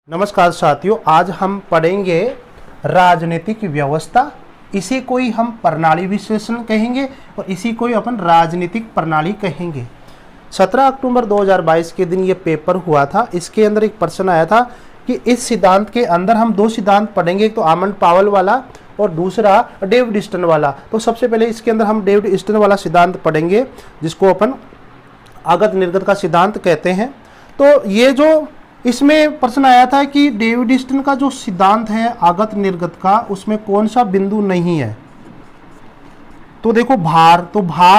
नमस्कार साथियों, आज हम पढ़ेंगे राजनीतिक व्यवस्था। इसी को ही हम प्रणाली विश्लेषण कहेंगे और इसी को ही अपन राजनीतिक प्रणाली कहेंगे। 17 अक्टूबर 2022 के दिन ये पेपर हुआ था। इसके अंदर एक प्रश्न आया था कि इस सिद्धांत के अंदर हम दो सिद्धांत पढ़ेंगे, एक तो आमंड पावल वाला और दूसरा डेविड स्टर्न वाला। तो सबसे पहले इसके अंदर हम डेविड स्टर्न वाला सिद्धांत पढ़ेंगे, जिसको अपन आगत निर्गत का सिद्धांत कहते हैं। तो ये जो इसमें प्रश्न आया था कि डेविड स्टर्न का जो सिद्धांत है आगत निर्गत का, उसमें कौन सा बिंदु नहीं है। तो देखो भार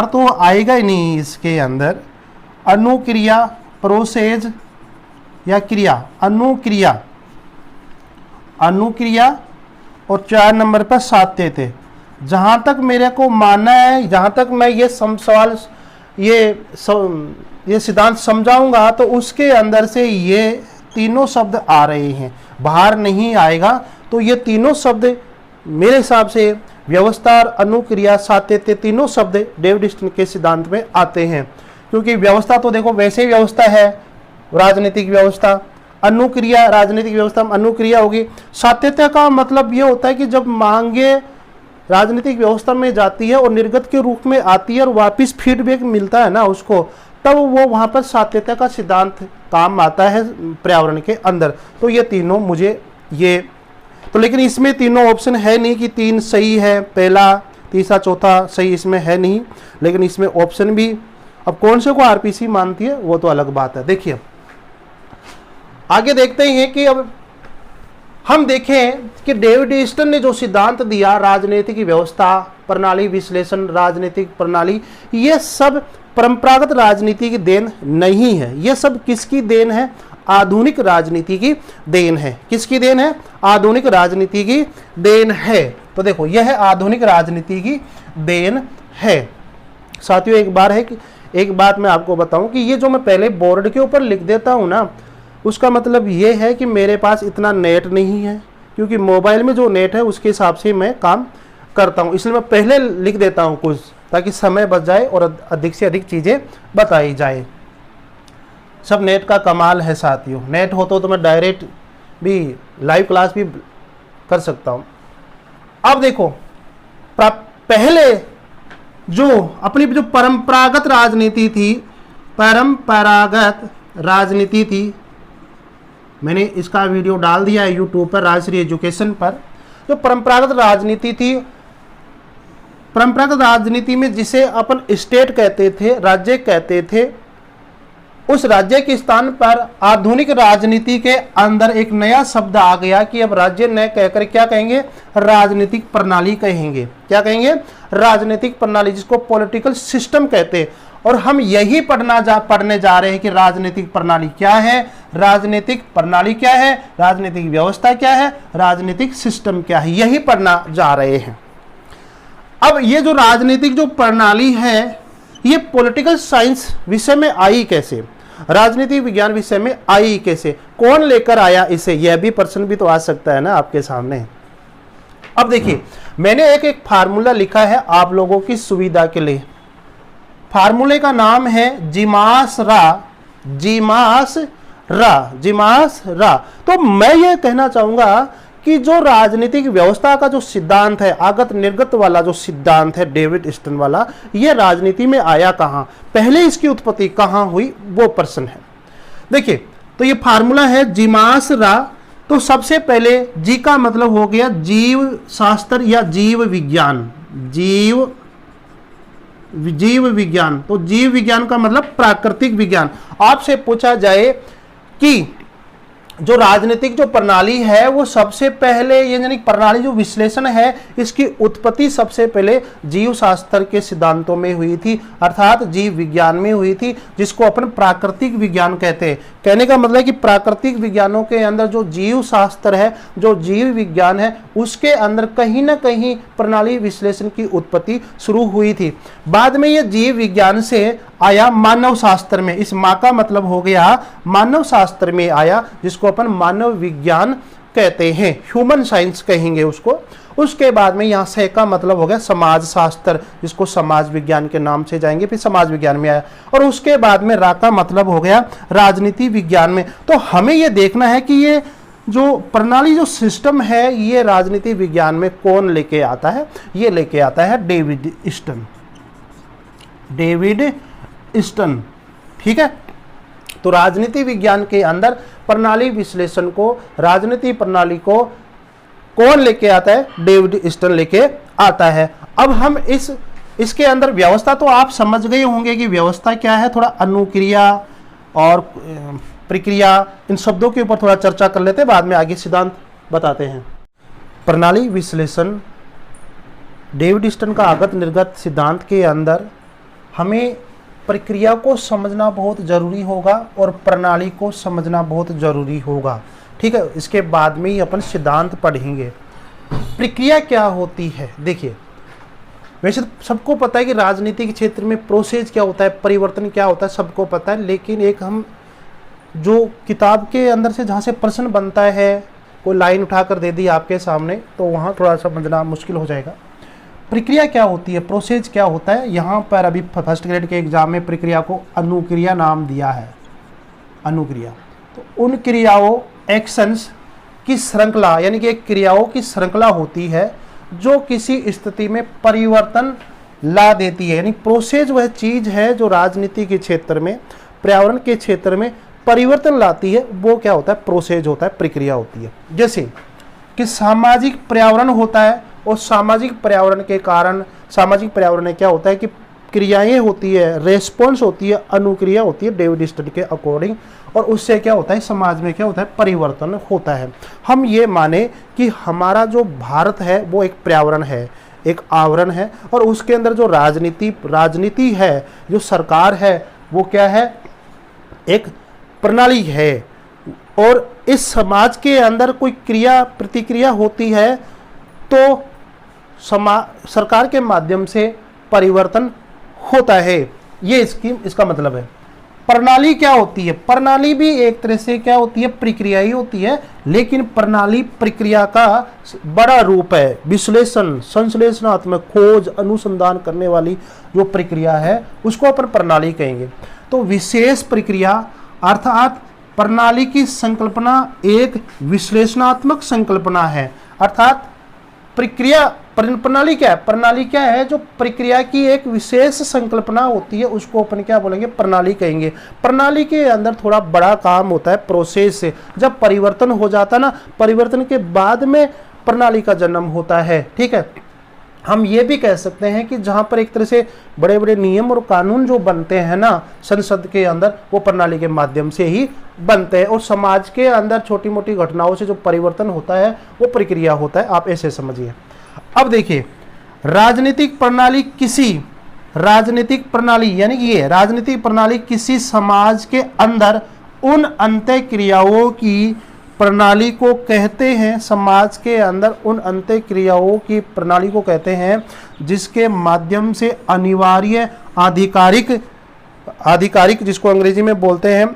तो आएगा ही नहीं इसके अंदर। अनुक्रिया, प्रोसेस या क्रिया, अनुक्रिया और 4 नंबर पर सात्यते। जहां तक मेरे को मानना है, जहां तक मैं ये सवाल ये सिद्धांत समझाऊंगा, तो उसके अंदर से ये तीनों शब्द आ रहे हैं। बाहर नहीं आएगा। तो ये तीनों शब्द मेरे हिसाब से व्यवस्था, अनुक्रिया, सात्यत्य, तीनों शब्द डेविड स्टर्न के सिद्धांत में आते हैं। क्योंकि व्यवस्था तो देखो वैसे ही व्यवस्था है, राजनीतिक व्यवस्था। अनुक्रिया, राजनीतिक व्यवस्था में अनुक्रिया होगी। सात्यत्य का मतलब ये होता है कि जब मांगे राजनीतिक व्यवस्था में जाती है और निर्गत के रूप में आती है और वापस फीडबैक मिलता है ना उसको, तब वो वहां पर सात्यत्य का सिद्धांत काम आता है पर्यावरण के अंदर। तो ये तीनों मुझे ये तो, लेकिन इसमें तीनों ऑप्शन है नहीं कि 3 सही है, पहला, तीसरा, चौथा सही इसमें है नहीं। लेकिन इसमें ऑप्शन भी, अब कौन से को आरपीसी मानती है वो तो अलग बात है। देखिए आगे देखते हैं कि अब हम देखें कि डेविड स्टर्न ने जो सिद्धांत दिया, राजनीतिक व्यवस्था, प्रणाली विश्लेषण, राजनीतिक प्रणाली, ये सब परंपरागत राजनीति की देन नहीं है। ये सब किसकी देन है? आधुनिक राजनीति की देन है। किसकी देन है? आधुनिक राजनीति की देन है। तो देखो यह आधुनिक राजनीति की देन है। साथियों एक बात मैं आपको बताऊं कि ये जो मैं पहले बोर्ड के ऊपर लिख देता हूं ना, उसका मतलब ये है कि मेरे पास इतना नेट नहीं है, क्योंकि मोबाइल में जो नेट है उसके हिसाब से मैं काम करता हूं। इसलिए मैं पहले लिख देता हूं कुछ, ताकि समय बच जाए और अधिक से अधिक चीज़ें बताई जाए। सब नेट का कमाल है साथियों। नेट हो तो मैं डायरेक्ट भी लाइव क्लास भी कर सकता हूं। अब देखो पहले जो अपनी जो परंपरागत राजनीति थी, मैंने इसका वीडियो डाल दिया है यूट्यूब पर, राजश्री एजुकेशन पर। जो परंपरागत राजनीति थी, परंपरागत राजनीति में जिसे अपन स्टेट कहते थे, राज्य कहते थे, उस राज्य के स्थान पर आधुनिक राजनीति के अंदर एक नया शब्द आ गया कि अब राज्य न कहकर क्या कहेंगे? राजनीतिक प्रणाली कहेंगे। क्या कहेंगे? राजनीतिक प्रणाली, जिसको पॉलिटिकल सिस्टम कहते हैं। और हम यही पढ़ने जा रहे हैं कि राजनीतिक प्रणाली क्या है, राजनीतिक प्रणाली क्या है, राजनीतिक व्यवस्था क्या है, राजनीतिक सिस्टम क्या है, यही पढ़ना जा रहे हैं। अब ये जो राजनीतिक जो प्रणाली है, ये पॉलिटिकल साइंस विषय में आई कैसे, राजनीतिक विज्ञान विषय में आई कैसे, कौन लेकर आया इसे, यह भी प्रश्न भी तो आ सकता है ना आपके सामने। अब देखिए मैंने एक फार्मूला लिखा है आप लोगों की सुविधा के लिए। फार्मूले का नाम है जीमास रा। तो मैं ये कहना चाहूंगा कि जो राजनीतिक व्यवस्था का जो सिद्धांत है, आगत निर्गत वाला जो सिद्धांत है डेविड स्टर्न वाला, ये राजनीति में आया कहां, पहले इसकी उत्पत्ति कहां हुई, वो प्रश्न है। देखिए तो ये फार्मूला है जीमास रा। तो सबसे पहले जी का मतलब हो गया जीव शास्त्र या जीव विज्ञान। जीव विज्ञान, तो जीव विज्ञान का मतलब प्राकृतिक विज्ञान। आपसे पूछा जाए कि जो राजनीतिक जो प्रणाली है वो सबसे पहले, ये यानी प्रणाली जो विश्लेषण है, इसकी उत्पत्ति सबसे पहले जीव शास्त्र के सिद्धांतों में हुई थी, अर्थात जीव विज्ञान में हुई थी, जिसको अपन प्राकृतिक विज्ञान कहते हैं। कहने का मतलब है कि प्राकृतिक विज्ञानों के अंदर जो जीव शास्त्र है, जो जीव विज्ञान है, उसके अंदर कहीं ना कहीं प्रणाली विश्लेषण की उत्पत्ति शुरू हुई थी। बाद में ये जीव विज्ञान से आया मानव शास्त्र में। इस माँ का मतलब हो गया मानव शास्त्र में आया, जिसको अपन मानव विज्ञान कहते हैं, ह्यूमन साइंस कहेंगे उसको। उसके बाद में यहाँ से का मतलब हो गया समाज शास्त्र, जिसको समाज विज्ञान के नाम से जाएंगे, फिर समाज विज्ञान में आया। और उसके बाद में रा का मतलब हो गया राजनीति विज्ञान में। तो हमें ये देखना है कि ये जो प्रणाली जो सिस्टम है ये राजनीति विज्ञान में कौन लेके आता है? ये लेके आता है डेविड स्टन। डेविड स्टन, ठीक है। तो राजनीति विज्ञान के अंदर प्रणाली विश्लेषण को, राजनीति प्रणाली को कौन लेके आता है? डेविड स्टन लेके आता है। अब हम इसके अंदर व्यवस्था तो आप समझ गए होंगे कि व्यवस्था क्या है। थोड़ा अनुक्रिया और प्रक्रिया, इन शब्दों के ऊपर थोड़ा चर्चा कर लेते हैं, बाद में आगे सिद्धांत बताते हैं। प्रणाली विश्लेषण डेविड स्टन का आगत निर्गत सिद्धांत के अंदर हमें प्रक्रिया को समझना बहुत जरूरी होगा और प्रणाली को समझना बहुत जरूरी होगा, ठीक है। इसके बाद में ही अपन सिद्धांत पढ़ेंगे। प्रक्रिया क्या होती है? देखिए, वैसे तो सबको पता है कि राजनीति के क्षेत्र में प्रोसेस क्या होता है, परिवर्तन क्या होता है, सबको पता है। लेकिन एक हम जो किताब के अंदर से जहाँ से प्रश्न बनता है, कोई लाइन उठाकर दे दी आपके सामने, तो वहाँ थोड़ा समझना मुश्किल हो जाएगा। प्रक्रिया क्या होती है, प्रोसेस क्या होता है? यहाँ पर अभी फर्स्ट ग्रेड के एग्जाम में प्रक्रिया को अनुक्रिया नाम दिया है। अनुक्रिया तो उन क्रियाओं, एक्शंस की श्रृंखला, यानी कि एक क्रियाओं की श्रृंखला होती है जो किसी स्थिति में परिवर्तन ला देती है। यानी प्रोसेस वह चीज है जो राजनीति के क्षेत्र में, पर्यावरण के क्षेत्र में परिवर्तन लाती है। वो क्या होता है? प्रोसेस होता है, प्रक्रिया होती है। जैसे कि सामाजिक पर्यावरण होता है और सामाजिक पर्यावरण के कारण, सामाजिक पर्यावरण में क्या होता है कि क्रियाएं होती है, रेस्पॉन्स होती है, अनुक्रिया होती है डेविड स्टन के अकॉर्डिंग, और उससे क्या होता है? समाज में क्या होता है? परिवर्तन होता है। हम ये माने कि हमारा जो भारत है वो एक पर्यावरण है, एक आवरण है, और उसके अंदर जो राजनीति है, जो सरकार है, वो क्या है? एक प्रणाली है। और इस समाज के अंदर कोई क्रिया प्रतिक्रिया होती है तो सरकार के माध्यम से परिवर्तन होता है। ये इसका मतलब है। प्रणाली क्या होती है? प्रणाली भी एक तरह से क्या होती है? प्रक्रिया ही होती है, लेकिन प्रणाली प्रक्रिया का बड़ा रूप है। विश्लेषण, संश्लेषणात्मक, खोज, अनुसंधान करने वाली जो प्रक्रिया है उसको अपन प्रणाली कहेंगे। तो विशेष प्रक्रिया अर्थात प्रणाली की संकल्पना एक विश्लेषणात्मक संकल्पना है। अर्थात प्रणाली क्या है? प्रणाली क्या है? जो प्रक्रिया की एक विशेष संकल्पना होती है उसको अपन क्या बोलेंगे? प्रणाली कहेंगे। प्रणाली के अंदर थोड़ा बड़ा काम होता है प्रोसेस से। जब परिवर्तन हो जाता है ना, परिवर्तन के बाद में प्रणाली का जन्म होता है, ठीक है। हम ये भी कह सकते हैं कि जहाँ पर एक तरह से बड़े बड़े नियम और कानून जो बनते हैं ना संसद के अंदर, वो प्रणाली के माध्यम से ही बनते हैं। और समाज के अंदर छोटी मोटी घटनाओं से जो परिवर्तन होता है वो प्रक्रिया होता है। आप ऐसे समझिए। अब देखिए, राजनीतिक प्रणाली यानी कि ये राजनीतिक प्रणाली किसी समाज के अंदर उन अंतः क्रियाओं की प्रणाली को कहते हैं। समाज के अंदर उन अंतः क्रियाओं की प्रणाली को कहते हैं जिसके माध्यम से अनिवार्य आधिकारिक जिसको अंग्रेजी में बोलते हैं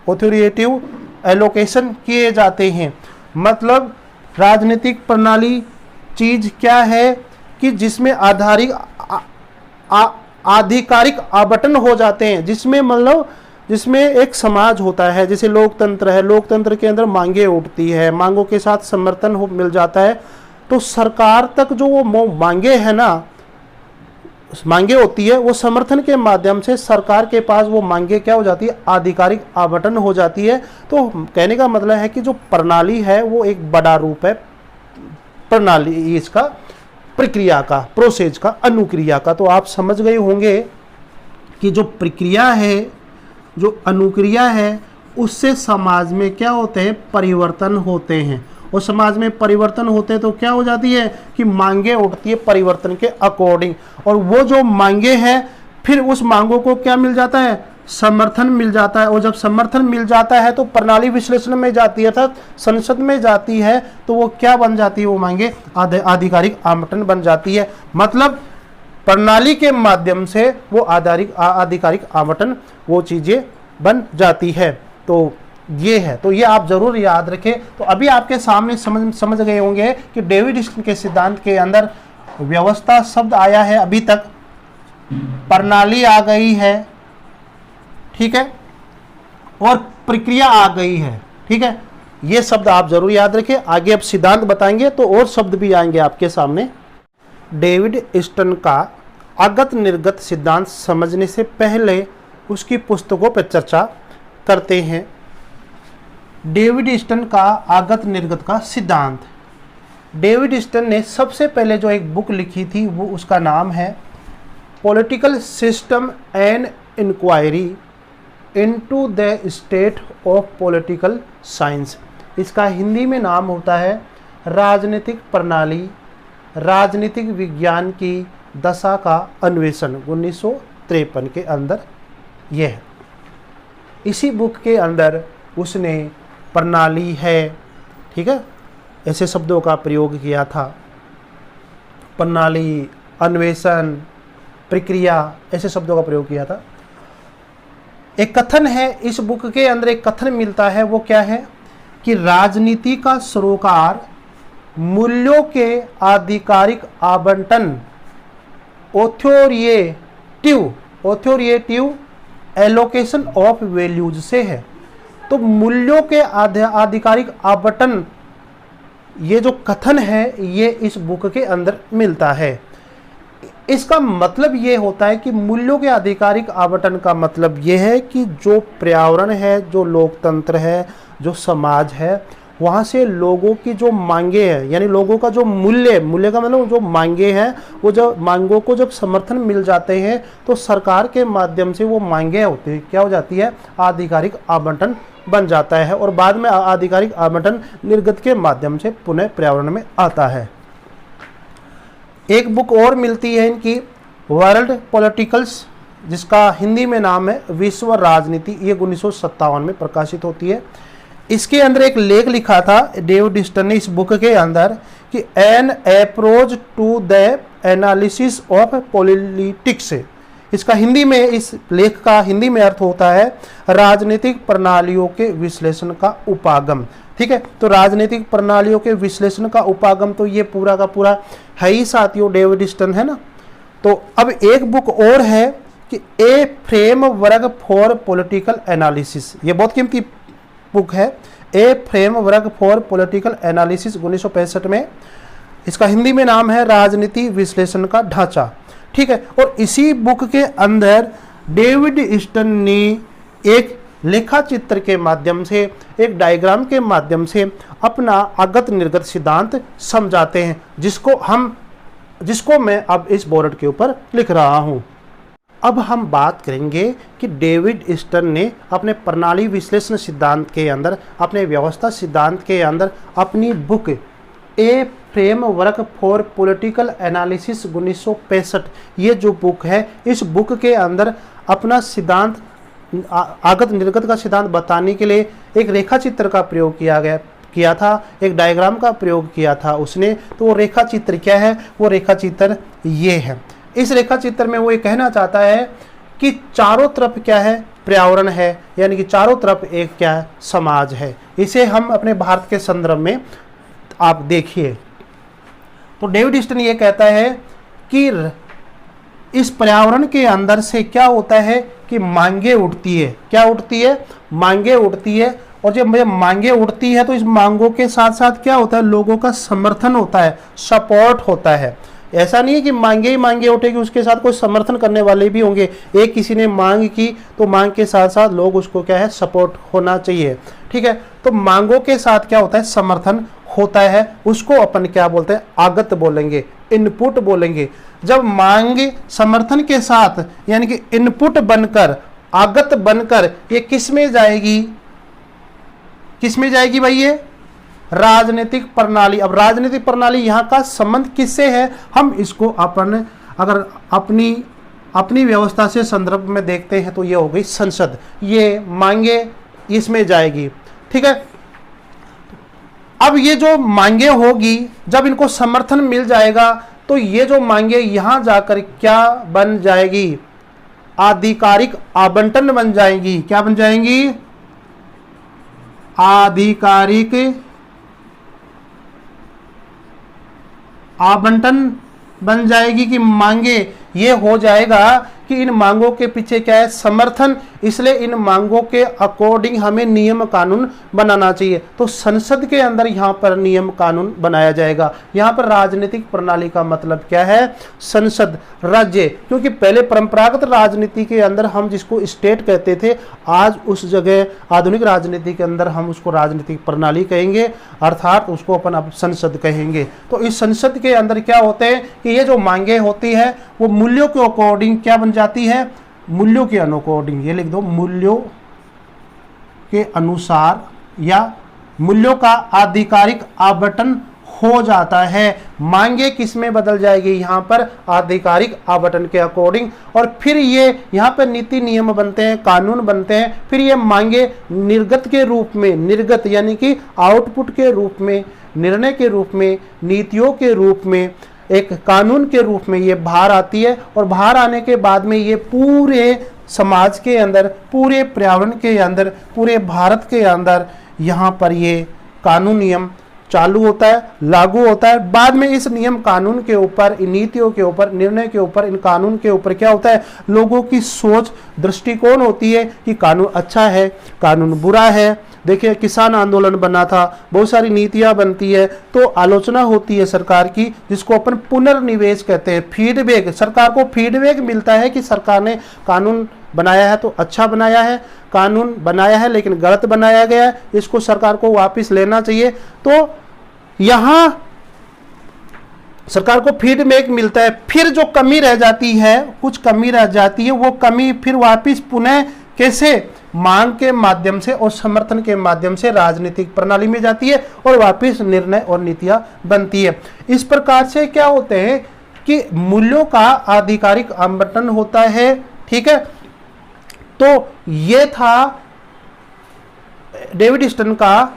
ऑथोरिटेटिव एलोकेशन किए जाते हैं। मतलब राजनीतिक प्रणाली चीज क्या है कि जिसमें आधिकारिक आवंटन हो जाते हैं, जिसमें मतलब जिसमें एक समाज होता है। जैसे लोकतंत्र है, लोकतंत्र के अंदर मांगे उठती है, मांगों के साथ समर्थन मिल जाता है, तो सरकार तक जो वो मांगे है ना, मांगे होती है, वो समर्थन के माध्यम से सरकार के पास वो मांगे क्या हो जाती है? आधिकारिक आवंटन हो जाती है। तो कहने का मतलब है कि जो प्रणाली है वो एक बड़ा रूप है प्रणाली, इसका प्रक्रिया का, प्रोसेस का, अनुक्रिया का। तो आप समझ गए होंगे कि जो प्रक्रिया है, जो अनुक्रिया है, उससे समाज में क्या होते हैं? परिवर्तन होते हैं। और समाज में परिवर्तन होते हैं तो क्या हो जाती है कि मांगे उठती है परिवर्तन के अकॉर्डिंग, और वो जो मांगे हैं फिर उस मांगों को क्या मिल जाता है? समर्थन मिल जाता है। और जब समर्थन मिल जाता है तो प्रणाली विश्लेषण में जाती है, अर्थात संसद में जाती है, तो वो क्या बन जाती है? वो मांगे आधिकारिक आवंटन बन जाती है। मतलब प्रणाली के माध्यम से वो आधिकारिक आवंटन वो चीजें बन जाती है। तो ये है, तो ये आप जरूर याद रखें। तो अभी आपके सामने समझ गए होंगे कि डेविड स्टन के सिद्धांत के अंदर व्यवस्था शब्द आया है, अभी तक प्रणाली आ गई है, ठीक है, और प्रक्रिया आ गई है। ठीक है, ये शब्द आप जरूर याद रखें। आगे अब सिद्धांत बताएंगे तो और शब्द भी आएंगे आपके सामने। डेविड स्टर्न का आगत निर्गत सिद्धांत समझने से पहले उसकी पुस्तकों पर चर्चा करते हैं। डेविड स्टर्न का आगत निर्गत का सिद्धांत। डेविड स्टर्न ने सबसे पहले जो एक बुक लिखी थी वो उसका नाम है political system and inquiry into the state of political science. इसका हिंदी में नाम होता है राजनीतिक प्रणाली, राजनीतिक विज्ञान की दशा का अन्वेषण, 1953 के अंदर यह है। इसी बुक के अंदर उसने प्रणाली है, ठीक है, ऐसे शब्दों का प्रयोग किया था। प्रणाली, अन्वेषण, प्रक्रिया, ऐसे शब्दों का प्रयोग किया था। एक कथन है इस बुक के अंदर, एक कथन मिलता है, वो क्या है कि राजनीति का सरोकार मूल्यों के आधिकारिक आवंटन ऑथोरिएटिव एलोकेशन ऑफ वैल्यूज से है। तो मूल्यों के आधिकारिक आवंटन, ये जो कथन है ये इस बुक के अंदर मिलता है। इसका मतलब ये होता है कि मूल्यों के आधिकारिक आवंटन का मतलब ये है कि जो पर्यावरण है, जो लोकतंत्र है, जो समाज है, वहाँ से लोगों की जो मांगे हैं, यानी लोगों का जो मूल्य का मतलब जो मांगे हैं, वो जब मांगों को जब समर्थन मिल जाते हैं तो सरकार के माध्यम से वो मांगे होती है, क्या हो जाती है, आधिकारिक आवंटन बन जाता है, और बाद में आधिकारिक आवंटन निर्गत के माध्यम से पुनः पर्यावरण में आता है। एक बुक और मिलती है इनकी, वर्ल्ड पॉलिटिकल्स, जिसका हिंदी में नाम है विश्व राजनीति, ये 1957 में प्रकाशित होती है। इसके अंदर एक लेख लिखा था डेविड स्टर्न ने इस बुक के अंदर कि an approach to the analysis of politics. इसका हिंदी में, इस लेख का हिंदी में अर्थ होता है राजनीतिक प्रणालियों के विश्लेषण का उपागम। ठीक है, तो राजनीतिक प्रणालियों के विश्लेषण का उपागम, तो ये पूरा का पूरा है ही साथियों डेविड स्टर्न, है ना। तो अब एक बुक और है कि ए फ्रेमवर्क फॉर पॉलिटिकल एनालिसिस, ये बहुत कीमती बुक है, ए फ्रेमवर्क फॉर पॉलिटिकल एनालिसिस, 1965 में। इसका हिंदी में नाम है राजनीति विश्लेषण का ढांचा। ठीक है, और इसी बुक के अंदर डेविड स्टर्न ने एक लेखा चित्र के माध्यम से, एक डायग्राम के माध्यम से अपना आगत निर्गत सिद्धांत समझाते हैं, जिसको मैं अब इस बोर्ड के ऊपर लिख रहा हूं। अब हम बात करेंगे कि डेविड स्टर्न ने अपने प्रणाली विश्लेषण सिद्धांत के अंदर, अपने व्यवस्था सिद्धांत के अंदर अपनी book A framework for political analysis 1965, ये जो बुक है, इस बुक के अंदर अपना सिद्धांत, आगत निर्गत का सिद्धांत बताने के लिए एक रेखा चित्र का प्रयोग किया था, एक डायग्राम का प्रयोग किया था उसने। तो वो रेखा चित्र क्या है, वो रेखा चित्र ये है। इस रेखा चित्र में वो ये कहना चाहता है कि चारों तरफ क्या है, पर्यावरण है, यानी कि चारों तरफ एक क्या है, समाज है। इसे हम अपने भारत के संदर्भ में आप देखिए। तो डेविड स्टर्न ये कहता है कि इस पर्यावरण के अंदर से क्या होता है कि मांगे उठती है। क्या उठती है? मांगे उठती है। और जब मांगे उठती है तो इस मांगों के साथ साथ क्या होता है, लोगों का समर्थन होता है, सपोर्ट होता है। ऐसा नहीं है कि मांगे ही मांगे उठेगी, उसके साथ कोई समर्थन करने वाले भी होंगे। एक किसी ने मांग की तो मांग के साथ साथ लोग उसको क्या है, सपोर्ट होना चाहिए। ठीक है, तो मांगों के साथ क्या होता है, समर्थन होता है। उसको अपन क्या बोलते हैं, आगत बोलेंगे, इनपुट बोलेंगे। जब मांग समर्थन के साथ यानी कि इनपुट बनकर, आगत बनकर ये किस में जाएगी, किस में जाएगी भाई, ये राजनीतिक प्रणाली। अब राजनीतिक प्रणाली यहाँ का संबंध किससे है, हम इसको अपन अगर अपनी व्यवस्था से संदर्भ में देखते हैं तो ये हो गई संसद, ये मांगे इसमें जाएगी। ठीक है, अब ये जो मांगे होगी, जब इनको समर्थन मिल जाएगा तो ये जो मांगे यहां जाकर क्या बन जाएगी, आधिकारिक आवंटन बन जाएंगी। क्या बन जाएंगी, आधिकारिक आवंटन बन जाएगी। कि मांगे ये हो जाएगा कि इन मांगों के पीछे क्या है, समर्थन, इसलिए इन मांगों के अकॉर्डिंग हमें नियम कानून बनाना चाहिए। तो संसद के अंदर यहाँ पर नियम कानून बनाया जाएगा। यहाँ पर राजनीतिक प्रणाली का मतलब क्या है, संसद, राज्य, क्योंकि पहले परंपरागत राजनीति के अंदर हम जिसको स्टेट कहते थे, आज उस जगह आधुनिक राजनीति के अंदर हम उसको राजनीतिक प्रणाली कहेंगे, अर्थात उसको अपन अब संसद कहेंगे। तो इस संसद के अंदर क्या होते हैं कि ये जो मांगे होती है वो मूल्यों के अकॉर्डिंग क्या बन जाती है, मूल्यों के अकॉर्डिंग, ये लिख दो, मूल्यों के अनुसार या मूल्यों का आधिकारिक आवंटन हो जाता है। मांगे किस में बदल जाएगी, यहाँ पर आधिकारिक आवंटन के अकॉर्डिंग, और फिर ये यहाँ पर नीति नियम बनते हैं, कानून बनते हैं। फिर ये मांगे निर्गत के रूप में, निर्गत यानी कि आउटपुट के रूप में, निर्णय के रूप में, नीतियों के रूप में, एक कानून के रूप में ये बाहर आती है। और बाहर आने के बाद में ये पूरे समाज के अंदर, पूरे पर्यावरण के अंदर, पूरे भारत के अंदर यहाँ पर ये कानून नियम चालू होता है, लागू होता है। बाद में इस नियम कानून के ऊपर, इन नीतियों के ऊपर, निर्णय के ऊपर, इन कानून के ऊपर क्या होता है, लोगों की सोच, दृष्टिकोण होती है कि कानून अच्छा है, कानून बुरा है। देखिए किसान आंदोलन बना था, बहुत सारी नीतियां बनती है, तो आलोचना होती है सरकार की, जिसको अपन पुनर्निवेश कहते हैं, फीडबैक। सरकार को फीडबैक मिलता है कि सरकार ने कानून बनाया है तो अच्छा बनाया है, कानून बनाया है लेकिन गलत बनाया गया है, इसको सरकार को वापस लेना चाहिए। तो यहां सरकार को फीडबैक मिलता है। फिर जो कमी रह जाती है, कुछ कमी रह जाती है, वो कमी फिर वापस पुनः कैसे, मांग के माध्यम से और समर्थन के माध्यम से राजनीतिक प्रणाली में जाती है और वापस निर्णय और नीतियां बनती है। इस प्रकार से क्या होते हैं कि मूल्यों का आधिकारिक आवंटन होता है। ठीक है, तो ये था डेविड स्टन का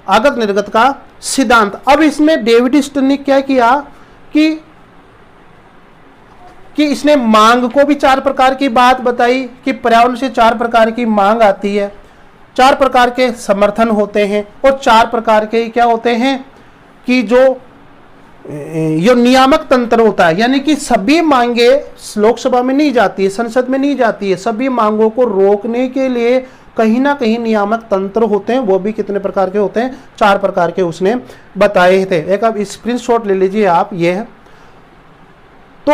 आगत निर्गत का सिद्धांत। अब इसमें डेविड स्टन ने क्या किया कि इसने मांग को भी 4 प्रकार की बात बताई कि पर्यावरण से 4 प्रकार की मांग आती है, 4 प्रकार के समर्थन होते हैं और 4 प्रकार के क्या होते हैं कि जो ये नियामक तंत्र होता है, यानी कि सभी मांगे लोकसभा में नहीं जाती है, संसद में नहीं जाती है। सभी मांगों को रोकने के लिए कहीं ना कहीं नियामक तंत्र होते हैं, वो भी कितने प्रकार के होते हैं, 4 प्रकार के उसने बताए थे। एक अब स्क्रीनशॉट ले लीजिए आप, ये है। तो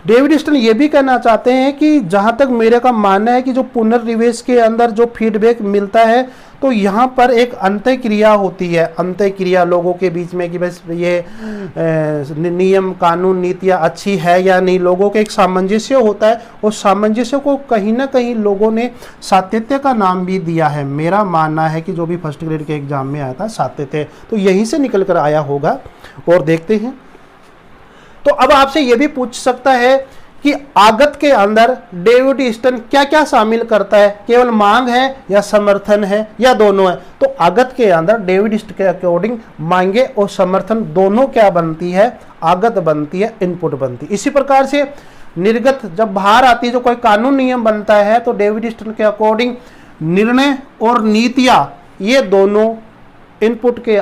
डेविड स्टन ये भी कहना चाहते हैं कि जहां तक मेरे का मानना है कि जो पुनर्निवेश के अंदर जो फीडबैक मिलता है, तो यहाँ पर एक अंतःक्रिया होती है, अंतःक्रिया लोगों के बीच में कि बस ये नियम कानून नीतियाँ अच्छी है या नहीं, लोगों के एक सामंजस्य होता है। और सामंजस्य को कहीं ना कहीं लोगों ने सातत्य का नाम भी दिया है। मेरा मानना है कि जो भी फर्स्ट ग्रेड के एग्जाम में आया था सातत्य, तो यहीं से निकल कर आया होगा। और देखते हैं, तो अब आपसे यह भी पूछ सकता है कि आगत के अंदर डेविड स्टन क्या क्या शामिल करता है, केवल मांग है या समर्थन है या दोनों है। तो आगत के अंदर डेविड स्टन के अकॉर्डिंग मांगे और समर्थन दोनों क्या बनती है, आगत बनती है, इनपुट बनती है। इसी प्रकार से निर्गत जब बाहर आती है, जो कोई कानून नियम बनता है, तो डेविड स्टन के अकॉर्डिंग निर्णय और नीतियां ये दोनों इनपुट के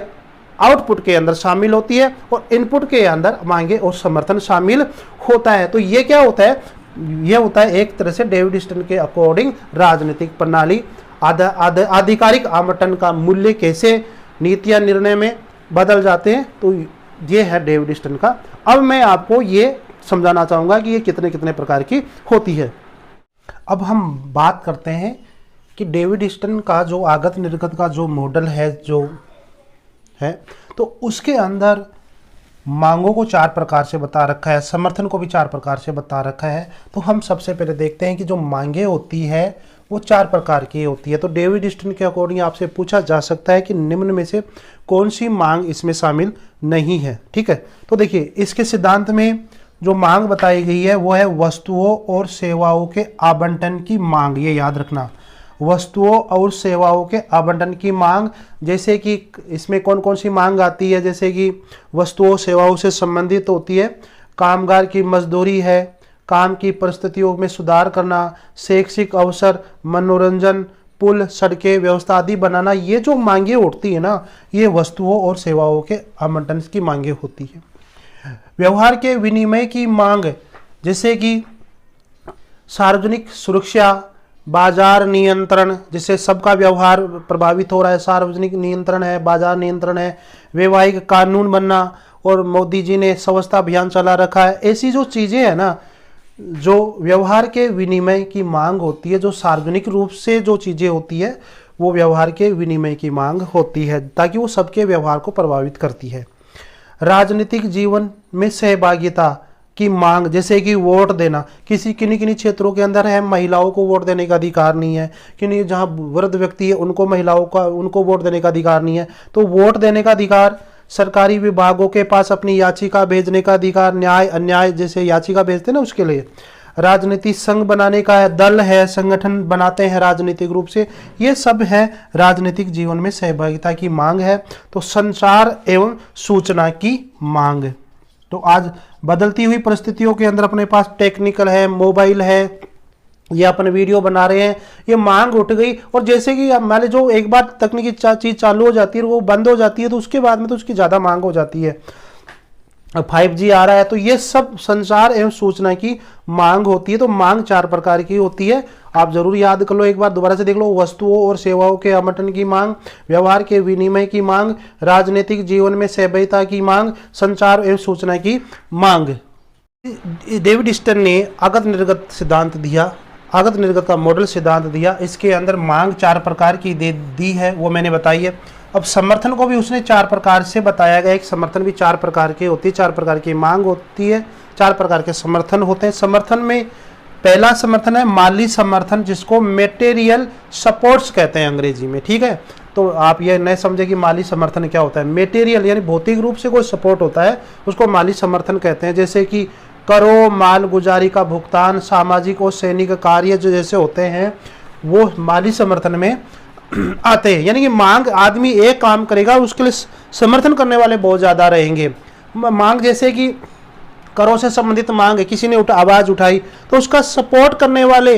आउटपुट के अंदर शामिल होती है और इनपुट के अंदर मांगे और समर्थन शामिल होता है। तो ये क्या होता है, ये होता है एक तरह से डेविड स्टन के अकॉर्डिंग राजनीतिक प्रणाली, आधिकारिक आवंटन का मूल्य कैसे नीतियां निर्णय में बदल जाते हैं। तो ये है डेविड स्टन का। अब मैं आपको ये समझाना चाहूंगा कि ये कितने कितने प्रकार की होती है। अब हम बात करते हैं कि डेविड स्टन का जो आगत निर्गत का जो मॉडल है जो है, तो उसके अंदर मांगों को 4 प्रकार से बता रखा है, समर्थन को भी 4 प्रकार से बता रखा है। तो हम सबसे पहले देखते हैं कि जो मांगे होती है वो 4 प्रकार की होती है। तो डेविड स्टन के अकॉर्डिंग आपसे पूछा जा सकता है कि निम्न में से कौन सी मांग इसमें शामिल नहीं है। ठीक है, तो देखिए इसके सिद्धांत में जो मांग बताई गई है वो है वस्तुओं और सेवाओं के आवंटन की मांग। ये याद रखना, वस्तुओं और सेवाओं के आवंटन की मांग। जैसे कि इसमें कौन कौन सी मांग आती है, जैसे कि वस्तुओं सेवाओं से संबंधित होती है कामगार की मजदूरी है, काम की परिस्थितियों में सुधार करना, शैक्षिक अवसर, मनोरंजन, पुल, सड़कें, व्यवस्था आदि बनाना। ये जो मांगे उठती है ना, ये वस्तुओं और सेवाओं के आवंटन की मांगे होती है। व्यवहार के विनिमय की मांग, जैसे कि सार्वजनिक सुरक्षा, बाजार नियंत्रण जिससे सबका व्यवहार प्रभावित हो रहा है, सार्वजनिक नियंत्रण है, बाजार नियंत्रण है, वैवाहिक कानून बनना, और मोदी जी ने स्वच्छता अभियान चला रखा है। ऐसी जो चीज़ें हैं ना, जो व्यवहार के विनिमय की मांग होती है, जो सार्वजनिक रूप से जो चीज़ें होती है वो व्यवहार के विनिमय की मांग होती है, ताकि वो सबके व्यवहार को प्रभावित करती है। राजनीतिक जीवन में सहभागिता की मांग, जैसे कि वोट देना, किन्हीं क्षेत्रों के अंदर है महिलाओं को वोट देने का अधिकार नहीं है, किन्हीं जहां वृद्ध व्यक्ति है उनको वोट देने का अधिकार नहीं है, तो वोट देने का अधिकार, सरकारी विभागों के पास अपनी याचिका भेजने का अधिकार, न्याय अन्याय जैसे याचिका भेजते हैं ना उसके लिए, राजनीतिक संघ बनाने का है, दल है, संगठन बनाते हैं राजनीतिक रूप से, ये सब है राजनीतिक जीवन में सहभागिता की मांग है। तो संचार एवं सूचना की मांग, तो आज बदलती हुई परिस्थितियों के अंदर अपने पास टेक्निकल है, मोबाइल है, ये अपन वीडियो बना रहे हैं, ये मांग उठ गई। और जैसे कि अब मान लो जो एक बार तकनीकी चीज चालू हो जाती है वो बंद हो जाती है, तो उसके बाद में तो उसकी ज्यादा मांग हो जाती है। अब 5G आ रहा है, तो ये सब संचार एवं सूचना की मांग होती है। तो मांग 4 प्रकार की होती है, आप जरूर याद कर लो, एक बार दोबारा से देख लो। वस्तुओं और सेवाओं के आवंटन की मांग, व्यवहार के विनिमय की मांग, राजनीतिक जीवन में सहभागिता की मांग, संचार एवं सूचना की मांग। डेविड स्टर्न ने आगत निर्गत सिद्धांत दिया, आगत निर्गत का मॉडल सिद्धांत दिया। इसके अंदर मांग 4 प्रकार की दी है, वो मैंने बताई है। अब समर्थन को भी उसने 4 प्रकार से बताया गया। एक समर्थन भी 4 प्रकार की होती है, 4 प्रकार की मांग होती है, 4 प्रकार के समर्थन होते हैं। समर्थन में पहला समर्थन है माली समर्थन, जिसको मेटेरियल सपोर्ट्स कहते हैं अंग्रेजी में, ठीक है। तो आप ये न समझे कि माली समर्थन क्या होता है। मेटेरियल यानी भौतिक रूप से कोई सपोर्ट होता है, उसको माली समर्थन कहते हैं। जैसे कि करो, माल गुजारी का भुगतान, सामाजिक और सैनिक कार्य जो जैसे होते हैं वो माली समर्थन में आते हैं। यानी कि मांग, आदमी एक काम करेगा उसके लिए समर्थन करने वाले बहुत ज़्यादा रहेंगे। मांग जैसे कि करो से संबंधित मांग है, किसी ने आवाज़ उठाई तो उसका सपोर्ट करने वाले,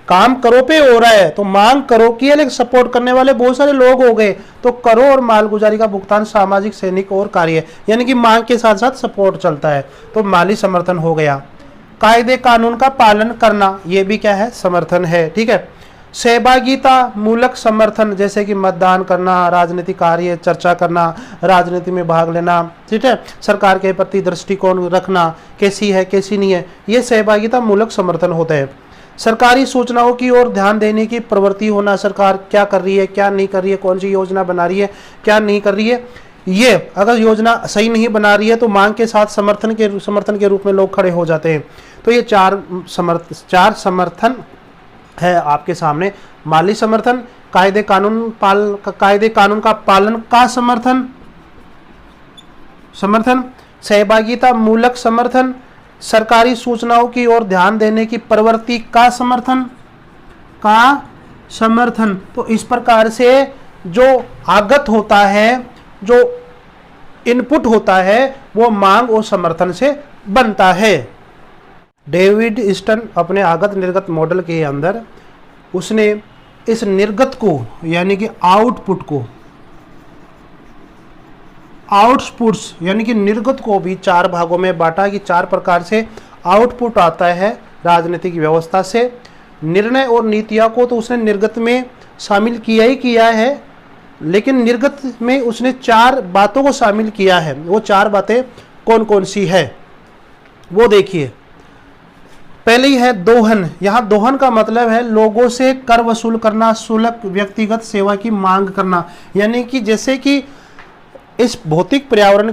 काम करो पे हो रहा है तो मांग करो की है, लेकिन सपोर्ट करने वाले बहुत सारे लोग हो गए, तो करो और मालगुजारी का भुगतान, सामाजिक सैनिक और कार्य, यानी कि मांग के साथ साथ सपोर्ट चलता है, तो माली समर्थन हो गया। कायदे कानून का पालन करना, ये भी क्या है, समर्थन है, ठीक है। सहभागिता मूलक समर्थन, जैसे कि मतदान करना, राजनीतिक कार्य चर्चा करना, राजनीति में भाग लेना, ठीक है, सरकार के प्रति दृष्टिकोण रखना, कैसी है कैसी नहीं है, ये सहभागिता मूलक समर्थन होता है। सरकारी सूचनाओं की ओर ध्यान देने की प्रवृत्ति होना, सरकार क्या कर रही है क्या नहीं कर रही है, कौन सी योजना बना रही है क्या नहीं कर रही है, ये अगर योजना सही नहीं बना रही है तो मांग के साथ समर्थन के रूप में लोग खड़े हो जाते हैं। तो ये चार समर्थन है आपके सामने। माली समर्थन, कायदे कानून का पालन का समर्थन, सहभागिता मूलक समर्थन, सरकारी सूचनाओं की ओर ध्यान देने की प्रवृत्ति का समर्थन। तो इस प्रकार से जो आगत होता है, जो इनपुट होता है, वो मांग और समर्थन से बनता है। डेविड स्टर्न अपने आगत निर्गत मॉडल के अंदर उसने इस निर्गत को यानी कि आउटपुट्स यानी कि निर्गत को भी 4 भागों में बांटा कि 4 प्रकार से आउटपुट आता है राजनीतिक व्यवस्था से। निर्णय और नीतियों को तो उसने निर्गत में शामिल किया है, लेकिन निर्गत में उसने 4 बातों को शामिल किया है। वो 4 बातें कौन कौन सी है वो देखिए। पहली है दोहन। यहाँ दोहन का मतलब है लोगों से कर वसूल करना, शुल्क, व्यक्तिगत सेवा की मांग करना। यानी कि जैसे कि इस भौतिक पर्यावरण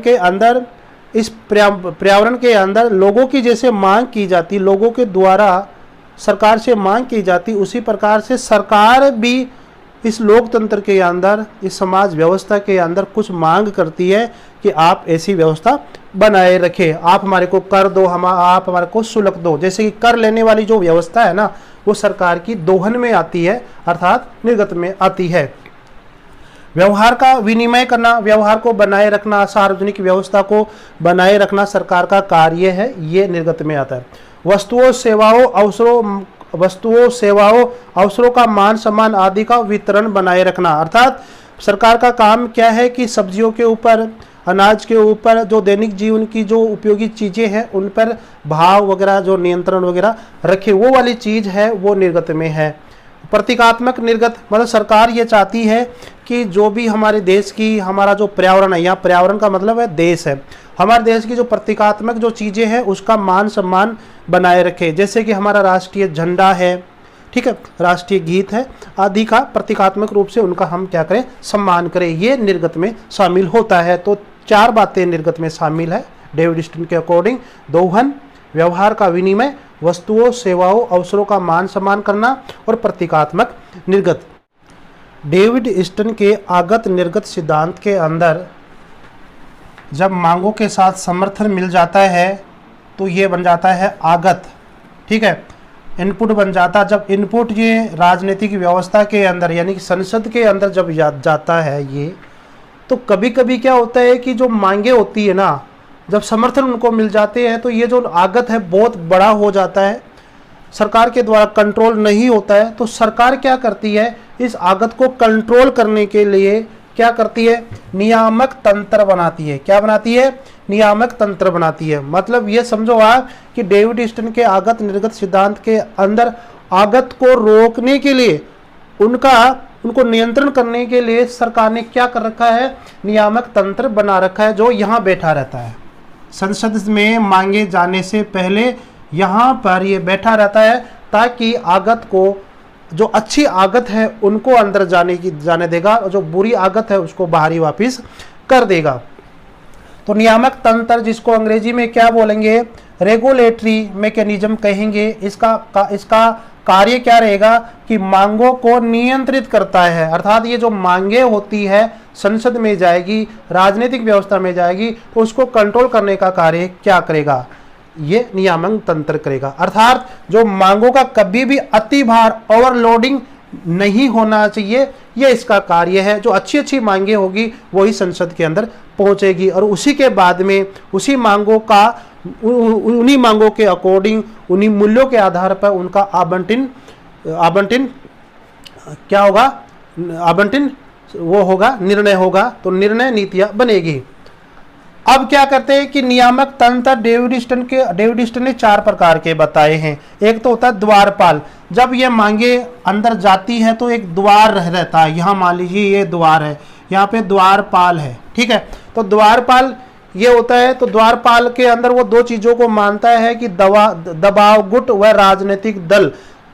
के अंदर लोगों की जैसे मांग की जाती, लोगों के द्वारा सरकार से मांग की जाती, उसी प्रकार से सरकार भी इस लोकतंत्र के अंदर, इस समाज व्यवस्था के अंदर कुछ मांग करती है कि आप ऐसी व्यवस्था बनाए रखें, आप हमारे को कर दो, आप हमारे को शुल्क दो। जैसे कि कर लेने वाली जो व्यवस्था है ना, वो सरकार की दोहन में आती है, अर्थात निर्गत में आती है। व्यवहार का विनिमय करना, व्यवहार को बनाए रखना, सार्वजनिक व्यवस्था को बनाए रखना सरकार का कार्य है, ये निर्गत में आता है। वस्तुओं सेवाओं अवसरों का मान सम्मान आदि का वितरण बनाए रखना, अर्थात सरकार का काम क्या है कि सब्जियों के ऊपर, अनाज के ऊपर जो दैनिक जीवन की जो उपयोगी चीज़ें हैं उन पर भाव वगैरह जो नियंत्रण वगैरह रखे, वो वाली चीज़ है वो निर्गत में है। प्रतीकात्मक निर्गत मतलब सरकार ये चाहती है कि जो भी हमारे देश की, हमारा जो पर्यावरण है, यहाँ पर्यावरण का मतलब है देश है, हमारे देश की जो प्रतीकात्मक जो चीज़ें हैं उसका मान सम्मान बनाए रखे, जैसे कि हमारा राष्ट्रीय झंडा है, ठीक है, राष्ट्रीय गीत है आदि का प्रतीकात्मक रूप से उनका हम क्या करें, सम्मान करें, ये निर्गत में शामिल होता है। तो 4 बातें निर्गत में शामिल है डेविड स्टर्न के अकॉर्डिंग। दोहन, व्यवहार का विनिमय, वस्तुओं सेवाओं अवसरों का मान सम्मान करना और प्रतीकात्मक निर्गत। डेविड स्टर्न के आगत निर्गत सिद्धांत के अंदर जब मांगों के साथ समर्थन मिल जाता है तो ये बन जाता है आगत, ठीक है, इनपुट बन जाता। जब इनपुट ये राजनीतिक व्यवस्था के अंदर यानी कि संसद के अंदर जब जाता है ये, तो कभी कभी क्या होता है कि जो मांगे होती है ना, जब समर्थन उनको मिल जाते हैं तो ये जो आगत है बहुत बड़ा हो जाता है, सरकार के द्वारा कंट्रोल नहीं होता है। तो सरकार क्या करती है, इस आगत को कंट्रोल करने के लिए क्या करती है, नियामक तंत्र बनाती है। क्या बनाती है, नियामक तंत्र बनाती है। मतलब ये समझो आप कि डेविड स्टर्न के आगत निर्गत सिद्धांत के अंदर आगत को रोकने के लिए, उनको नियंत्रण करने के लिए सरकार ने क्या कर रखा है, नियामक तंत्र बना रखा है, जो यहाँ बैठा रहता है। संसद में मांगे जाने से पहले यहाँ पर ये बैठा रहता है, ताकि आगत को, जो अच्छी आगत है उनको अंदर जाने देगा और जो बुरी आगत है उसको बाहरी वापस कर देगा। तो नियामक तंत्र, जिसको अंग्रेजी में क्या बोलेंगे, रेगुलेटरी मैकेनिज्म कहेंगे, इसका कार्य क्या रहेगा कि मांगों को नियंत्रित करता है। अर्थात ये जो मांगे होती है संसद में जाएगी, राजनीतिक व्यवस्था में जाएगी, तो उसको कंट्रोल करने का कार्य क्या करेगा, ये नियामक तंत्र करेगा। अर्थात जो मांगों का कभी भी अति भार, ओवरलोडिंग नहीं होना चाहिए, ये इसका कार्य है। जो अच्छी अच्छी मांगे होगी वही संसद के अंदर पहुंचेगी और उसी के बाद में उसी मांगों का, उन्हीं मांगों के अकॉर्डिंग, उन्हीं मूल्यों के आधार पर उनका आवंटन क्या होगा, आवंटन वो होगा, निर्णय होगा। तो निर्णय नीतियां बनेगी। अब क्या करते हैं कि नियामक तंत्र डेविड स्टर्न ने 4 प्रकार के बताए हैं। एक तो होता है द्वारपाल। जब ये मांगे अंदर जाती है तो एक द्वार रहता है, यहाँ मान लीजिए ये द्वार है, यहाँ पे द्वारपाल है, ठीक है। तो द्वारपाल ये होता है, तो द्वारपाल के अंदर वो 2 चीजों को मानता है कि दबाव गुट व राजनीतिक दल,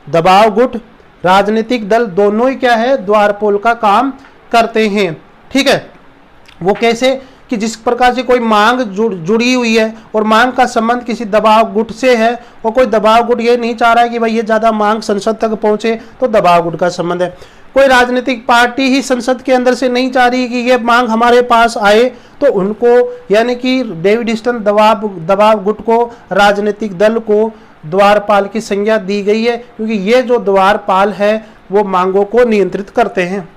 दबाव गुट राजनीतिक दल दोनों ही क्या है, द्वारपाल का काम करते हैं, ठीक है। वो कैसे कि जिस प्रकार से कोई मांग जुड़ी हुई है और मांग का संबंध किसी दबाव गुट से है, और कोई दबाव गुट ये नहीं चाह रहा है कि भाई ये ज़्यादा मांग संसद तक पहुंचे, तो दबाव गुट का संबंध है। कोई राजनीतिक पार्टी ही संसद के अंदर से नहीं चाह रही कि ये मांग हमारे पास आए, तो उनको यानी कि डेविड स्टर्न दबाव गुट को, राजनीतिक दल को द्वारपाल की संज्ञा दी गई है, क्योंकि ये जो द्वारपाल है वो मांगों को नियंत्रित करते हैं।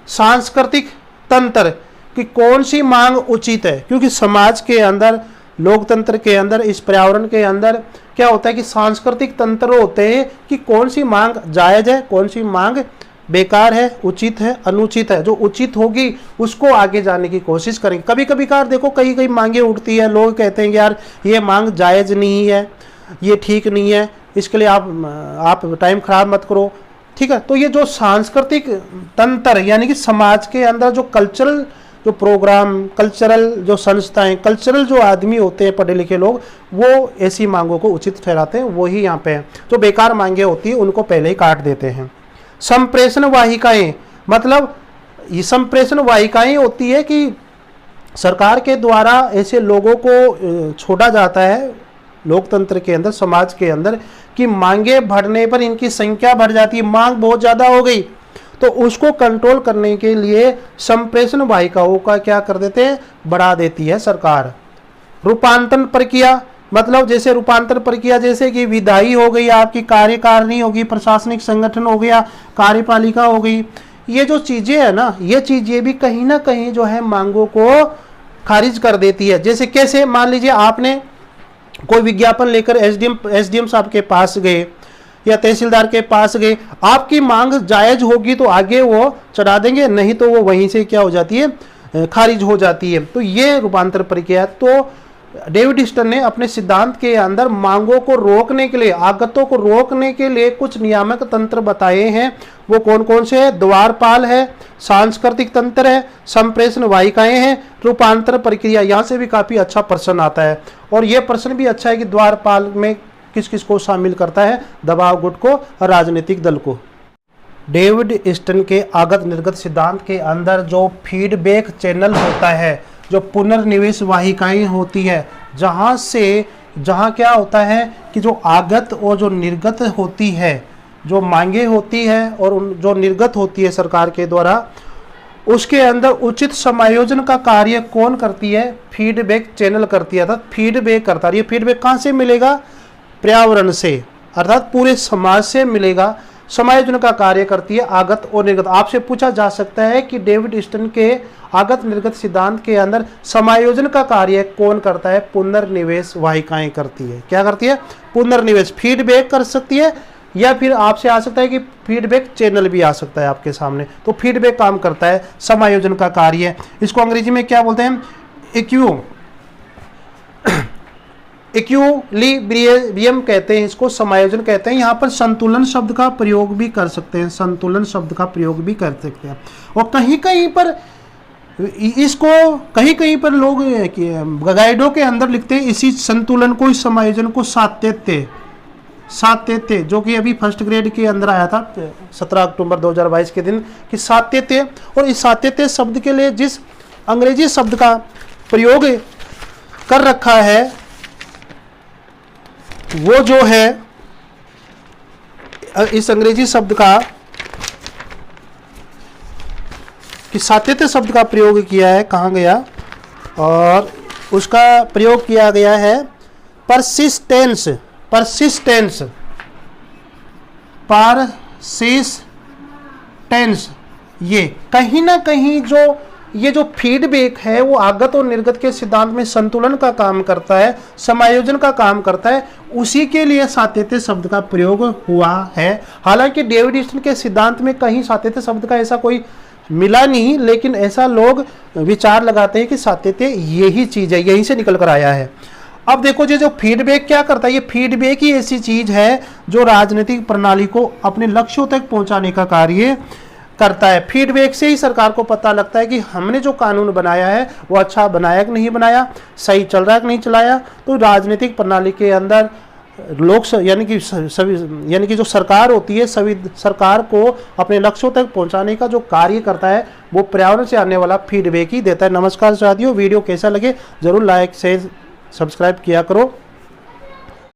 सांस्कृतिक तंत्र कि कौन सी मांग उचित है, क्योंकि समाज के अंदर, लोकतंत्र के अंदर, इस पर्यावरण के अंदर क्या होता है कि सांस्कृतिक तंत्र होते हैं कि कौन सी मांग जायज है, कौन सी मांग बेकार है, उचित है, अनुचित है। जो उचित होगी उसको आगे जाने की कोशिश करेंगे। कभी कभी कार देखो कई मांगे उठती है, लोग कहते हैं कि यार ये मांग जायज नहीं है, ये ठीक नहीं है, इसके लिए आप टाइम खराब मत करो, ठीक है। तो ये जो सांस्कृतिक तंत्र यानी कि समाज के अंदर जो कल्चरल जो प्रोग्राम, कल्चरल जो संस्थाएं, कल्चरल जो आदमी होते हैं, पढ़े लिखे लोग, वो ऐसी मांगों को उचित ठहराते हैं, वही यहाँ पे है। जो बेकार मांगे होती है उनको पहले ही काट देते हैं। संप्रेषण वाहिकाएं, मतलब ये संप्रेषण वाहिकाएं होती है कि सरकार के द्वारा ऐसे लोगों को छोड़ा जाता है लोकतंत्र के अंदर, समाज के अंदर, कि मांगे बढ़ने पर इनकी संख्या बढ़ जाती है, मांग बहुत ज़्यादा हो गई, तो उसको कंट्रोल करने के लिए संप्रेषण वाहिकाओं का क्या कर देते हैं, बढ़ा देती है सरकार। रूपांतरण प्रक्रिया, मतलब जैसे रूपांतरण प्रक्रिया, जैसे कि विधायी हो गई, आपकी कार्यकारिणी होगी, प्रशासनिक संगठन हो गया, कार्यपालिका हो गई, ये जो चीजें है ना, ये चीजें भी कहीं ना कहीं जो है मांगों को खारिज कर देती है। जैसे कैसे, मान लीजिए आपने कोई विज्ञापन लेकर एसडीएम साहब के पास गए या तहसीलदार के पास गए, आपकी मांग जायज होगी तो आगे वो चढ़ा देंगे, नहीं तो वो वहीं से क्या हो जाती है, खारिज हो जाती है। तो ये रूपांतर प्रक्रिया, तो डेविड ह्यूस्टन ने अपने सिद्धांत के अंदर मांगों को रोकने के लिए, आगतों को रोकने के लिए कुछ नियामक तंत्र बताए हैं। वो कौन कौन से हैं? द्वारपाल है, सांस्कृतिक तंत्र है, संप्रेषण वाहिकाएं हैं, रूपांतर प्रक्रिया। यहाँ से भी काफी अच्छा प्रश्न आता है, और ये प्रश्न भी अच्छा है कि द्वारपाल में किस किस को शामिल करता है? दबाव गुट को और राजनीतिक दल को। डेविड ह्यूस्टन के आगत निर्गत सिद्धांत के अंदर जो फीडबैक चैनल होता है, जो पुनर्निवेश वाहिकाएं होती है, जहाँ क्या होता है कि जो आगत और जो निर्गत होती है, जो मांगे होती है और जो निर्गत होती है सरकार के द्वारा, उसके अंदर उचित समायोजन का कार्य कौन करती है? फीडबैक चैनल करती है, अर्थात फीडबैक करता है। ये फीडबैक कहाँ से मिलेगा? पर्यावरण से, अर्थात पूरे समाज से मिलेगा। समायोजन का कार्य करती है आगत और निर्गत। आपसे पूछा जा सकता है कि डेविड ह्यूस्टन के आगत निर्गत सिद्धांत के अंदर समायोजन का कार्य कौन करता है? पुनर्निवेश वाहिकाएं करती है। क्या करती है? पुनर्निवेश। फीडबैक कर सकती है, या फिर आपसे आ सकता है कि फीडबैक चैनल भी आ सकता है आपके सामने। तो फीडबैक काम करता है, समायोजन का कार्य। इसको अंग्रेजी में क्या बोलते हैं? इक्विलिब्रियम कहते हैं, इसको समायोजन कहते हैं। यहाँ पर संतुलन शब्द का प्रयोग भी कर सकते हैं, संतुलन शब्द का प्रयोग भी कर सकते हैं। और कहीं कहीं पर इसको कहीं पर लोग गाइडों के अंदर लिखते हैं इसी संतुलन को, इस समायोजन को सातत्य, जो कि अभी फर्स्ट ग्रेड के अंदर आया था 17 अक्टूबर 2022 के दिन, कि सातत्य। और इस सातत्य शब्द के लिए जिस अंग्रेजी शब्द का प्रयोग कर रखा है वो जो है, इस अंग्रेजी शब्द का, कि सातत्य शब्द का प्रयोग किया है, कहाँ गया? और उसका प्रयोग किया गया है परसिस्टेंस। ये कहीं ना कहीं ये जो फीडबैक है वो आगत और निर्गत के सिद्धांत में संतुलन का काम करता है, समायोजन का काम करता है, उसी के लिए सातत्य शब्द का प्रयोग हुआ है। हालांकि डेविड ह्यूस्टन के सिद्धांत में कहीं सातत्य शब्द का ऐसा कोई मिला नहीं, लेकिन ऐसा लोग विचार लगाते हैं कि सातत्य यही चीज है, यहीं से निकल कर आया है। अब देखो जो फीडबैक क्या करता है, ये फीडबैक ही ऐसी चीज है जो राजनीतिक प्रणाली को अपने लक्ष्यों तक पहुंचाने का कार्य करता है। फीडबैक से ही सरकार को पता लगता है कि हमने जो कानून बनाया है वो अच्छा बनाया कि नहीं बनाया, सही चल रहा है कि नहीं चलाया। तो राजनीतिक प्रणाली के अंदर यानी कि जो सरकार होती है, सभी सरकार को अपने लक्ष्यों तक पहुंचाने का जो कार्य करता है वो पर्यावरण से आने वाला फीडबैक ही देता है। नमस्कार साथियों, वीडियो कैसा लगे जरूर लाइक शेयर सब्सक्राइब किया करो।